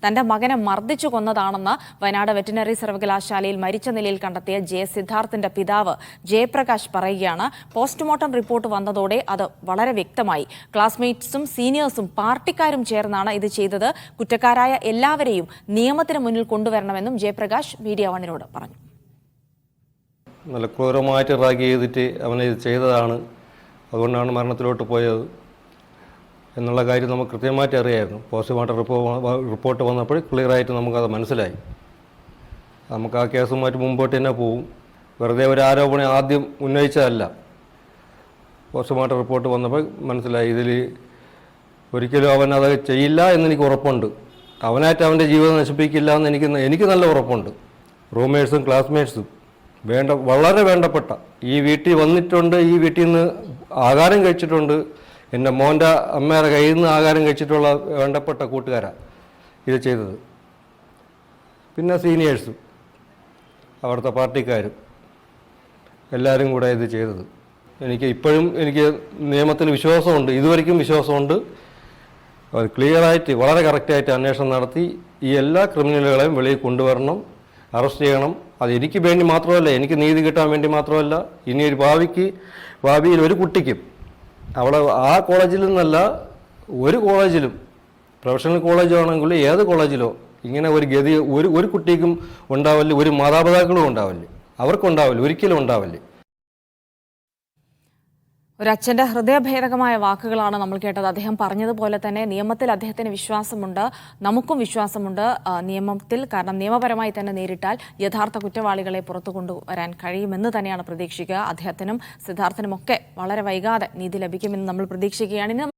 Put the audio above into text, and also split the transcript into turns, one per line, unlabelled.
തന്റെ മകനെ മർദ്ദിച്ചു കൊന്നതാണെന്ന് വയനാട് വെറ്റിനറി സർവകലാശാലയിൽ മരിച്ച നിലയിൽ കണ്ടെത്തിയ സിദ്ധാർത്ഥിന്റെ പിതാവ് ജയപ്രകാശ് പറയുകയാണ്. പോസ്റ്റ്മോർട്ടം റിപ്പോർട്ട് വന്നതോടെ അത് വളരെ വ്യക്തമായി. ക്ലാസ്മേറ്റ്സും സീനിയേഴ്സും പാർട്ടിക്കാരും ചേർന്നാണ് ഇത് ചെയ്തത്. കുറ്റക്കാരായ എല്ലാവരെയും നിയമത്തിന് മുന്നിൽ കൊണ്ടുവരണമെന്നും ജയപ്രകാശ് മീഡിയ വണ്ണിനോട് പറഞ്ഞു.
നല്ല ക്രൂരമായിട്ട് റാഗ് ചെയ്തിട്ട് അവനെ ഇത് ചെയ്തതാണ്, അതുകൊണ്ടാണ് മരണത്തിലോട്ട് പോയത് എന്നുള്ള കാര്യം നമുക്ക് കൃത്യമായിട്ട് അറിയായിരുന്നു. പോസ്റ്റ്മോർട്ടം റിപ്പോർട്ട് വന്നപ്പോൾ ക്ലിയറായിട്ട് നമുക്കത് മനസ്സിലായി. നമുക്ക് ആ കേസുമായിട്ട് മുമ്പോട്ട് തന്നെ പോവും. വെറുതെ ഒരു ആരോപണം ആദ്യം ഉന്നയിച്ചതല്ല. പോസ്റ്റ്മോർട്ടം റിപ്പോർട്ട് വന്നപ്പോൾ മനസ്സിലായി ഇതിൽ ഒരിക്കലും അവൻ അത് ചെയ്യില്ല എന്നെനിക്ക് ഉറപ്പുണ്ട്. അവനായിട്ട് അവൻ്റെ ജീവിതം നശിപ്പിക്കില്ല എന്ന് എനിക്ക് നല്ല ഉറപ്പുണ്ട്. റൂംമേറ്റ്സും ക്ലാസ്മേറ്റ്സും വളരെ വേണ്ടപ്പെട്ട ഈ വീട്ടിൽ വന്നിട്ടുണ്ട്, ഈ വീട്ടിൽ നിന്ന് ആഹാരം കഴിച്ചിട്ടുണ്ട്, എൻ്റെ മോൻ്റെ അമ്മയുടെ കയ്യിൽ നിന്ന് ആഹാരം കഴിച്ചിട്ടുള്ള വേണ്ടപ്പെട്ട കൂട്ടുകാരാണ് ഇത് ചെയ്തത്. പിന്നെ സീനിയേഴ്സും അവിടുത്തെ പാർട്ടിക്കാരും എല്ലാവരും കൂടെ ഇത് ചെയ്തത്. ഇപ്പോഴും എനിക്ക് നിയമത്തിൽ വിശ്വാസമുണ്ട്, ഇതുവരെയ്ക്കും വിശ്വാസമുണ്ട്. അത് ക്ലിയറായിട്ട് വളരെ കറക്റ്റായിട്ട് അന്വേഷണം നടത്തി ഈ എല്ലാ ക്രിമിനലുകളെയും വെളിയിൽ കൊണ്ടുവരണം, അറസ്റ്റ് ചെയ്യണം. അത് എനിക്ക് വേണ്ടി മാത്രമല്ല, എനിക്ക് നീതി കിട്ടാൻ വേണ്ടി മാത്രമല്ല, ഇനി ഒരു ഭാവിയിൽ ഒരു കുട്ടിക്കും അവിടെ ആ കോളേജിൽ നിന്നല്ല ഒരു കോളേജിലും, പ്രൊഫഷണൽ കോളേജാണെങ്കിലും ഏത് കോളേജിലോ ഇങ്ങനെ ഒരു ഗതി ഒരു കുട്ടിക്കും ഉണ്ടാവില്ല, ഒരു മാതാപിതാക്കളും ഉണ്ടാവില്ല, അവർക്കുണ്ടാവില്ല, ഒരിക്കലും ഉണ്ടാവില്ല.
ഒരച്ഛൻ്റെ ഹൃദയഭേദകമായ വാക്കുകളാണ് നമ്മൾ കേട്ടത്. അദ്ദേഹം പറഞ്ഞതുപോലെ തന്നെ നിയമത്തിൽ അദ്ദേഹത്തിന് വിശ്വാസമുണ്ട്, നമുക്കും വിശ്വാസമുണ്ട് നിയമത്തിൽ. കാരണം നിയമപരമായി തന്നെ നേരിട്ടാൽ യഥാർത്ഥ കുറ്റവാളികളെ പുറത്തു കൊണ്ടുവരാൻ കഴിയുമെന്ന് തന്നെയാണ് പ്രതീക്ഷിക്കുക. അദ്ദേഹത്തിനും സിദ്ധാർത്ഥിനുമൊക്കെ വളരെ വൈകാതെ നീതി ലഭിക്കുമെന്ന് നമ്മൾ പ്രതീക്ഷിക്കുകയാണ്.